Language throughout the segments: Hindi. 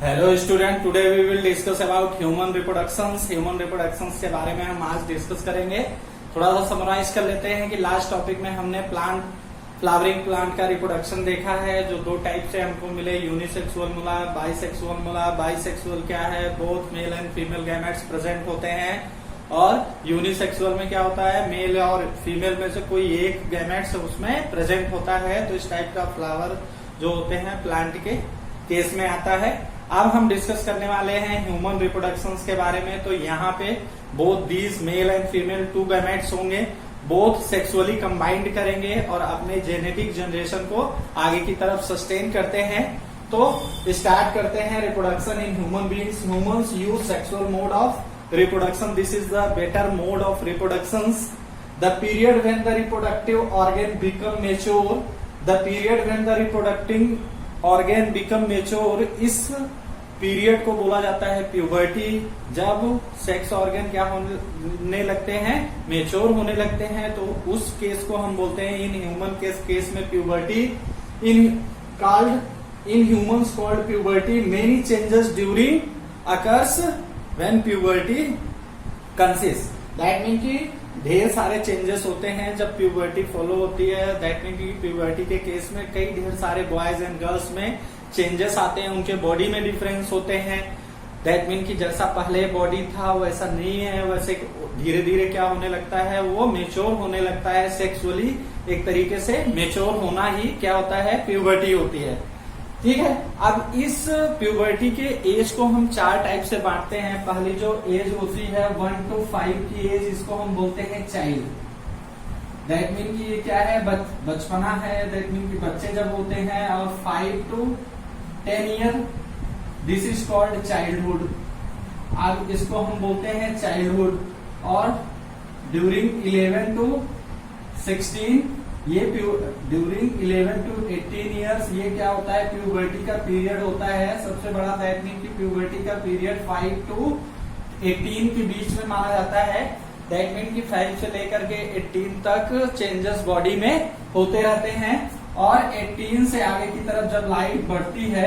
Hello student, today we will discuss about human reproductions. Human reproductions के बारे में हम आज डिस्कस करेंगे। थोड़ा सा समराइज कर लेते हैं कि लास्ट टॉपिक में हमने फ्लावरिंग प्लांट का रिप्रोडक्शन देखा है, जो दो टाइप से हमको मिले, यूनिसेक्सुअल मिला, बाइसेक्सुअल मिला। बाइसेक्सुअल क्या है? Both male and female gametes present होते हैं। और यूनिसेक्सुअल में क्या होता है? मेल और फीमेल में से कोई एक गैमेट्स उसमें प्रेजेंट होता है। तो इस टाइप का फ्लावर जो होते हैं प्लांट के केस में आता है। अब हम डिस्कस करने वाले हैं ह्यूमन रिप्रोडक्शंस के बारे में। तो यहाँ पे both these male and female two gametes होंगे, बोथ सेक्सुअली कंबाइंड करेंगे और अपने जेनेटिक जनरेशन को आगे की तरफ सस्टेन करते हैं। तो स्टार्ट करते हैं reproduction in human beings. Humans use sexual mode of reproduction. This is the better mode of reproductions. The period when the reproductive organ become mature, the period when the reproducting organ become mature, इस पीरियड को बोला जाता है प्यूबर्टी। जब सेक्स ऑर्गन क्या होने लगते हैं? मेच्योर होने लगते हैं। तो उस केस को हम बोलते हैं इन ह्यूमन केस में puberty. In humans called puberty. Many changes during occurs when puberty consist. That mean कि ढेर सारे चेंजेस होते हैं जब प्यूबर्टी फॉलो होती है। दैट मीन कि प्यूबर्टी के केस में कई ढेर सारे बॉयज एंड गर्ल्स में चेंजेस आते हैं, उनके बॉडी में डिफरेंस होते हैं। दैट मीन कि जैसा पहले बॉडी था वैसा नहीं है, वैसे धीरे धीरे क्या होने लगता है? वो मेच्योर होने लगता है। सेक्सुअली एक तरीके से मेच्योर होना ही क्या होता है? प्यूबर्टी होती है। ठीक है। अब इस प्यूबर्टी के एज को हम चार टाइप से बांटते हैं। पहली जो एज होती है 1 to 5 की एज, इसको हम बोलते हैं चाइल्ड। दैट मीन कि ये क्या है? बचपना है। दैट मीन कि बच्चे जब होते हैं। और 5 to 10 year, this is called childhood. अब इसको हम बोलते हैं चाइल्डहुड। और ड्यूरिंग 11 to 16, ये ड्यूरिंग 11 to 18 ईयर्स, ये क्या होता है? प्यूबर्टी का पीरियड होता है सबसे बड़ा। दैट मीन कि प्यूबर्टी का पीरियड 5 to 18 के बीच में माना जाता है। दैट मीन कि 5 से लेकर के 18 तक चेंजेस बॉडी में होते रहते हैं। और 18 से आगे की तरफ जब लाइफ बढ़ती है,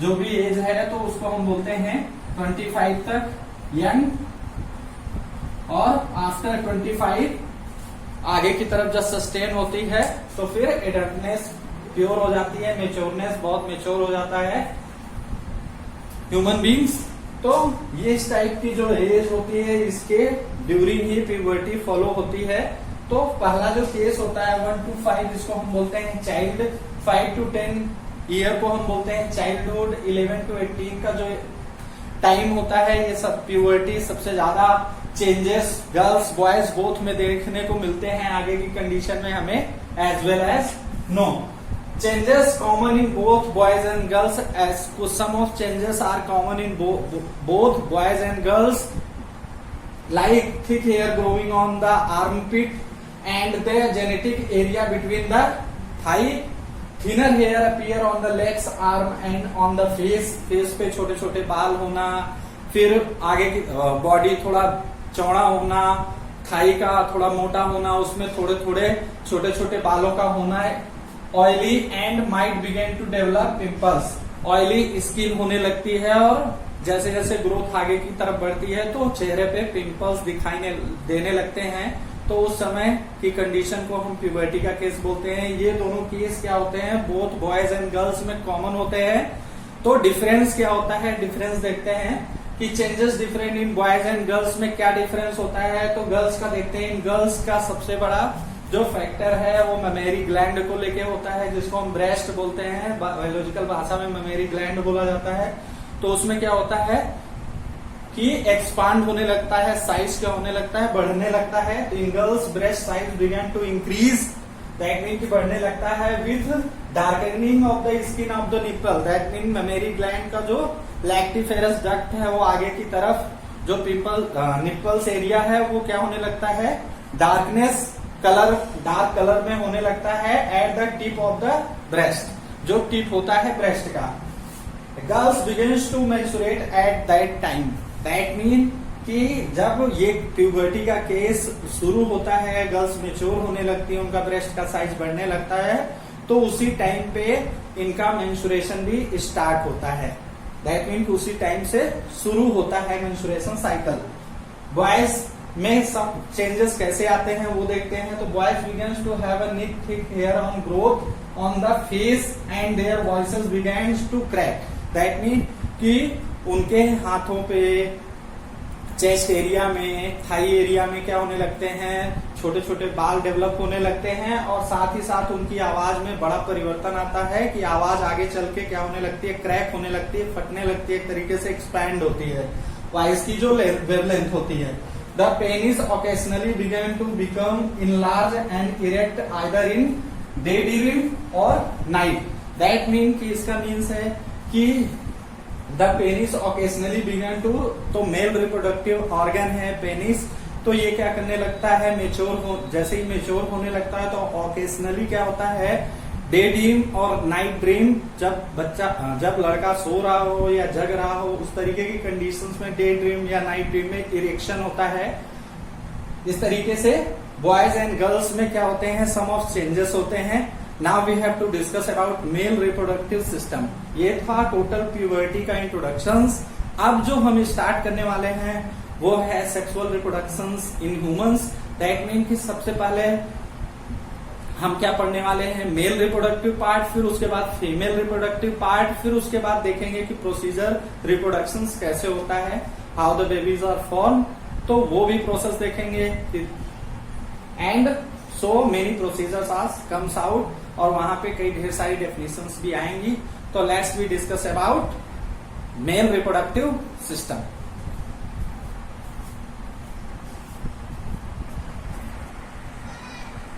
जो भी एज है, तो उसको हम बोलते हैं 25 तक यंग। और आफ्टर 25 आगे की तरफ जब सस्टेन होती है तो फिर एडल्टनेस प्योर हो जाती है, मेच्योरनेस बहुत मेच्योर हो जाता है ह्यूमन बींग्स। तो ये इस टाइप की जो एज होती है, इसके ड्यूरिंग ही प्यूबर्टी फॉलो होती है। तो पहला जो केस होता है 1 to 5, इसको हम बोलते हैं चाइल्ड। 5 to 10 ईयर को हम बोलते हैं चाइल्डहुड। 11 to 18 का जो टाइम होता है, ये सब प्यूबर्टी सबसे ज्यादा चेंजेस गर्ल्स बॉयज बोथ में देखने को मिलते हैं। आगे की कंडीशन में हमें as well as know changes common in both boys and girls. As some of changes are common in both boys and girls, like thick hair growing on the armpit and the genetic area between the thigh. Thinner hair appear on the legs, arm and on the face. face पे छोटे छोटे बाल होना, फिर आगे की बॉडी थोड़ा चौड़ा होना, थाई का थोड़ा मोटा होना, उसमें थोड़े थोड़े छोटे छोटे बालों का होना है। Oily and might begin to develop pimples. Oily skin होने लगती है और जैसे जैसे ग्रोथ आगे की तरफ बढ़ती है तो चेहरे पे पिंपल्स दिखाई देने लगते हैं। तो उस समय की कंडीशन को हम प्यूबर्टी का केस बोलते हैं। ये दोनों केस क्या होते हैं? बोथ बॉयज एंड गर्ल्स में कॉमन होते हैं। तो डिफरेंस क्या होता है? डिफरेंस देखते हैं कि changes different in boys and girls में क्या डिफरेंस होता है। तो गर्ल्स का देखते हैं। इन गर्ल्स का सबसे बड़ा जो फैक्टर है वो ममेरी ग्लैंड को लेके होता है, जिसको हम ब्रेस्ट बोलते हैं। बायोलॉजिकल भाषा में ममेरी ग्लैंड बोला जाता है। तो उसमें क्या होता है कि एक्सपांड होने लगता है, साइज क्या होने लगता है? बढ़ने लगता है। In girls breast size begin to increase. That mean कि बढ़ने लगता है with darkening of the skin of the nipple. That mean mammary gland का जो लैक्टिफेरस डक्ट है वो आगे की तरफ जो निप्पल्स एरिया है वो क्या होने लगता है? डार्कनेस कलर, डार्क कलर में होने लगता है at the tip of the breast, जो टिप होता है ब्रेस्ट का। Girls begins to maturate at that time. That mean कि जब ये प्यूबर्टी का केस शुरू होता है, गर्ल्स मेच्योर होने लगती है, उनका ब्रेस्ट का साइज बढ़ने लगता है, तो उसी टाइम पे इनका मेंस्ट्रुएशन भी स्टार्ट होता है। दैट मीन उसी टाइम से शुरू होता है मेंस्ट्रुएशन साइकिल। बॉयज में सब चेंजेस कैसे आते हैं वो देखते हैं। तो boys begins to have a neat thick hair on growth on the face and their voices begins to crack. That mean कि उनके हाथों पे, चेस्ट एरिया में, थाई एरिया में क्या होने लगते हैं, छोटे छोटे बाल डेवलप होने लगते हैं, और साथ ही साथ उनकी आवाज में बड़ा परिवर्तन आता है कि आवाज आगे चल के क्या होने लगती है, क्रैक होने लगती है, फटने लगती है, एक तरीके से एक्सपैंड होती है वॉइस की जो वेवलेंथ होती है। The penis occasionally begin to become enlarge and erect either in day during और नाइट। दैट मीन कि इसका मीन्स है कि the penis occasionally begin to, तो मेल रिप्रोडक्टिव ऑर्गन है पेनिस, तो ये क्या करने लगता है, जैसे ही मेच्योर होने लगता है तो ओकेशनली क्या होता है, डे ड्रीम और नाइट ड्रीम, जब लड़का सो रहा हो या जग रहा हो उस तरीके की कंडीशंस में डे ड्रीम या नाइट ड्रीम में इरेक्शन होता है। इस तरीके से बॉयज एंड गर्ल्स में क्या होते हैं, सम ऑफ चेंजेस होते हैं। Now we have to discuss about male reproductive system. ये था टोटल प्यूबर्टी का इंट्रोडक्शंस। अब जो हम स्टार्ट करने वाले हैं वो है sexual reproductions in humans. That mean कि सबसे पहले हम क्या पढ़ने वाले हैं, मेल रिप्रोडक्टिव पार्ट, फिर उसके बाद फीमेल रिप्रोडक्टिव पार्ट, फिर उसके बाद देखेंगे कि प्रोसीजर रिप्रोडक्शंस कैसे होता है, how the babies are form, तो वो भी प्रोसेस देखेंगे। And so many procedures are comes out, और वहां पे कई ढेर सारी डेफिनेशंस भी आएंगी। तो let's we discuss about male reproductive system.